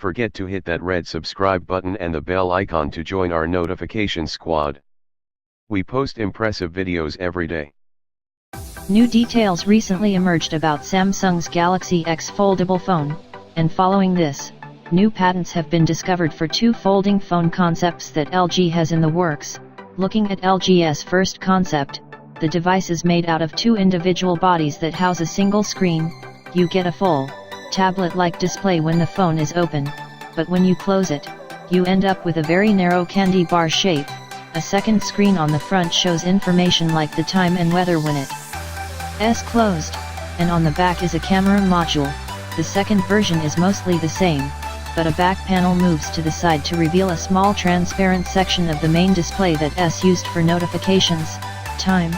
forget to hit that red subscribe button and the bell icon to join our notification squad. We post impressive videos every day. New details recently emerged about Samsung's Galaxy X foldable phone, and following this, new patents have been discovered for two folding phone concepts that LG has in the works. Looking at LG's first concept, the device is made out of two individual bodies that house a single screen. You get a full, tablet-like display when the phone is open, but when you close it, you end up with a very narrow candy bar shape. A second screen on the front shows information like the time and weather when it is closed, and on the back is a camera module. The second version is mostly the same, but a back panel moves to the side to reveal a small transparent section of the main display that is used for notifications, time,